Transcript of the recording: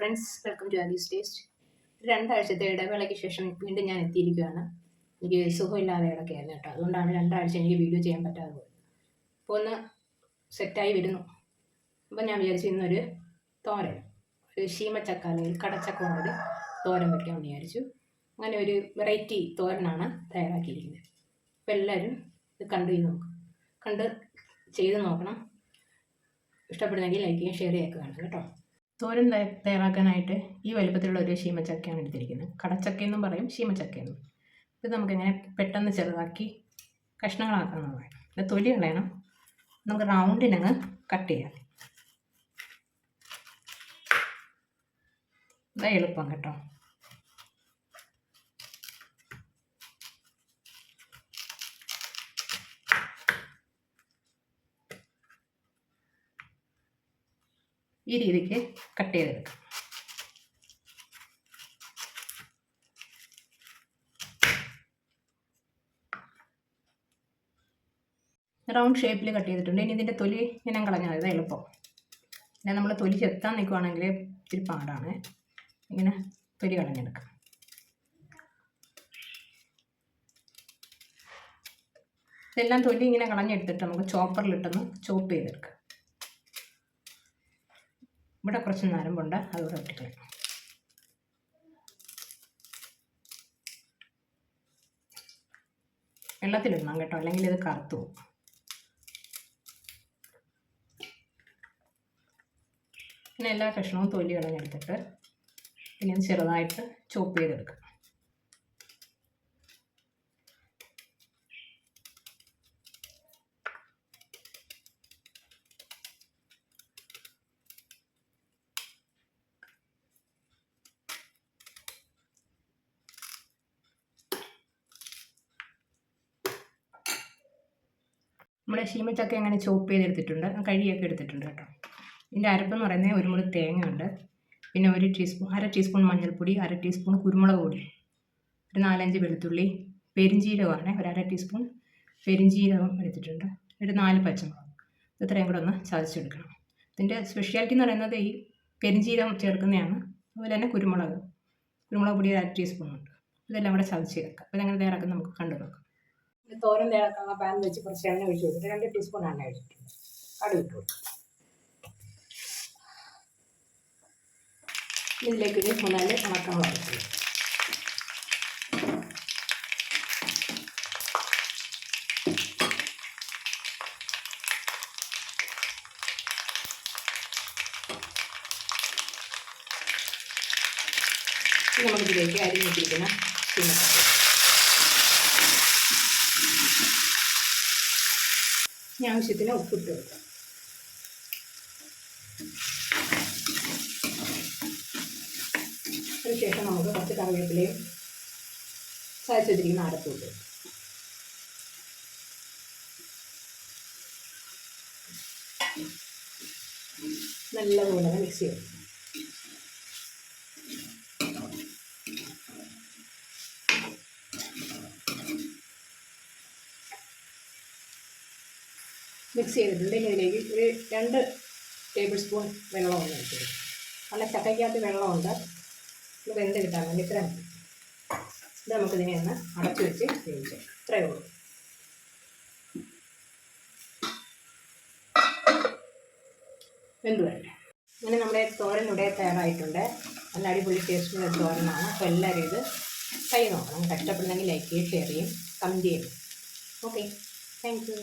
Friends, welcome to Alice taste. 2 ആഴ്ചത്തെ ഇടവേളയ്ക്ക് ശേഷം വീണ്ടും ഞാൻ എത്തിയിരിക്കുകയാണ്. എനിക്ക് സുഖമില്ലാതെ കിടക്കുകയായിരുന്നു കേട്ടോ. അതുകൊണ്ടാണ് 2 ആഴ്ച എനിക്ക് വീഡിയോ ചെയ്യാൻ പറ്റാതെ പോയത്. അപ്പോൾ ഒന്ന് സെറ്റായി വരുന്നു. അപ്പം ഞാൻ വിചാരിച്ചു ഇന്നൊരു തോരൻ, ഒരു ശീമച്ചക്ക അല്ലെങ്കിൽ കടച്ചക്ക കൊണ്ടൊരു തോരൻ വയ്ക്കാമെന്ന് വിചാരിച്ചു. അങ്ങനെ ഒരു വെറൈറ്റി തോരനാണ് തയ്യാറാക്കിയിരിക്കുന്നത്. അപ്പോൾ എല്ലാവരും ഇത് കണ്ട് ചെയ്ത് നോക്കണം. ഇഷ്ടപ്പെടുന്നെങ്കിൽ ലൈക്ക് ചെയ്യുകയും ഷെയർ ചെയ്യുക കാണും കേട്ടോ. തോരൻ തയ്യാറാക്കാനായിട്ട് ഈ വലുപ്പത്തിലുള്ള ഒരു ശീമച്ചക്കയാണ് എടുത്തിരിക്കുന്നത്. കടച്ചക്കയെന്നും പറയും, ശീമച്ചക്കയെന്നും. ഇത് നമുക്കിങ്ങനെ പെട്ടെന്ന് ചെറുതാക്കി കഷ്ണങ്ങളാക്കണം. ഇത് തൊലി കളയണം. നമുക്ക് റൗണ്ടിനങ്ങ് കട്ട് ചെയ്യാം. ഇത് എളുപ്പം കേട്ടോ. ഈ രീതിക്ക് കട്ട് ചെയ്തെടുക്കാം. റൗണ്ട് ഷേപ്പിൽ കട്ട് ചെയ്തിട്ടുണ്ട്. ഇനി ഇതിൻ്റെ തൊലി ഞാൻ കളഞ്ഞാൽ ഇത് എളുപ്പം. പിന്നെ നമ്മൾ തൊലി ചെത്താൻ നിൽക്കുവാണെങ്കിൽ ഇത്തിരി പാടാണ്. ഇങ്ങനെ തൊലി കളഞ്ഞെടുക്കാം. ഇതെല്ലാം തൊലി ഇങ്ങനെ കളഞ്ഞെടുത്തിട്ട് നമുക്ക് ചോപ്പറിലിട്ടൊന്ന് ചോപ്പ് ചെയ്തെടുക്കാം. ഇവിടെ കുറച്ച് നരമ്പുണ്ട്, അതുകൂടെ ഒട്ടിക്കളയാം. വെള്ളത്തിലിടണം കേട്ടോ, അല്ലെങ്കിൽ ഇത് കറുത്തു പോകും. പിന്നെ എല്ലാ കഷ്ണവും തൊലി കളഞ്ഞെടുത്തിട്ട് പിന്നെ ചെറുതായിട്ട് ചോപ്പ് ചെയ്തെടുക്കാം. നമ്മുടെ ശീമച്ചക്ക അങ്ങനെ ചോപ്പ് ചെയ്തെടുത്തിട്ടുണ്ട്, കഴുകിയൊക്കെ എടുത്തിട്ടുണ്ട് കേട്ടോ. ഇതിൻ്റെ അരപ്പെന്ന് പറയുന്നത് 1 മുറി തേങ്ങ ഉണ്ട്, പിന്നെ 1 ടീസ്പൂൺ മഞ്ഞൾപ്പൊടി, 1/2 ടീസ്പൂൺ കുരുമുളക് പൊടി, ഒരു 4-5 വെളുത്തുള്ളി, പെരിഞ്ജീരകമാണ് 1/2 ടീസ്പൂൺ പെരിഞ്ജീരകം എടുത്തിട്ടുണ്ട്, ഒരു 4 പച്ചമുളക്. ഇത്രയും കൂടെ ഒന്ന് ചതച്ചെടുക്കണം. ഇതിൻ്റെ സ്പെഷ്യാലിറ്റി എന്ന് പറയുന്നത് ഈ പെരിഞ്ജീരകം ചേർക്കുന്നതാണ്. അതുപോലെ തന്നെ കുരുമുളക് പൊടി 1/2 ടീസ്പൂൺ ഉണ്ട്. ഇതെല്ലാം കൂടെ ചതച്ച് ചേർക്കാം. അപ്പോൾ ഇതെങ്ങനെ തയ്യാറാക്കുന്നത് നമുക്ക് കണ്ടു നോക്കാം. തോരൻ തയ്യാറാക്കാൻ പാൻ വെച്ച് കുറച്ച് എണ്ണ ഒഴിച്ച് കൊടുത്തിട്ട് 2 ടീസ്പൂൺ എണ്ണ ഒഴിച്ചിട്ടുണ്ട്. കടുക് ഇട്ട് കൊടുക്കും. ഇതിലേക്ക് ഒരു 3-4 ഉണക്കമുളക് ഇട്ട് നമുക്കിതിലേക്ക് അരിഞ്ഞിട്ടിരിക്കുന്ന ശീമച്ചക്ക ആവശ്യത്തിന് ഉപ്പിട്ട് കൊടുക്കാം. അതിനുശേഷം നമുക്ക് കുറച്ച് കറിവേപ്പിലയും ചതച്ച് വെച്ചിരിക്കുന്ന അരപ്പൂട്ട് നല്ലപോലെ മിക്സ് ചെയ്യും. മിക്സ് ചെയ്തിട്ടുണ്ട്. ഇതിലേക്ക് ഒരു 2 ടേബിൾ സ്പൂൺ വെള്ളമാണ് ഒഴിച്ചത്. നല്ല ചക്കയ്ക്കകത്ത് വെള്ളമുണ്ട്, ഇത് വെന്ത് കിട്ടാൻ വേണ്ടി ഇത്ര മതി. ഇത് നമുക്കിതിനെ ഒന്ന് അടച്ചു വെച്ച് വേവിക്കാം. ഇത്രയേ ഉള്ളൂ. വെന്ത് വരട്ടെ. അങ്ങനെ നമ്മുടെ തോരൻ ഇവിടെ തയ്യാറായിട്ടുണ്ട്. നല്ല അടിപൊളി ടേസ്റ്റുള്ള തോരനാണ്. അപ്പോൾ എല്ലാവരും ഇത് ട്രൈ നോക്കണം. കഷ്ടപ്പെടുന്നെങ്കിൽ ലൈക്ക് ചെയ്യും, ഷെയർ ചെയ്യും, കമൻറ്റ് ചെയ്യും. Okay, thank you.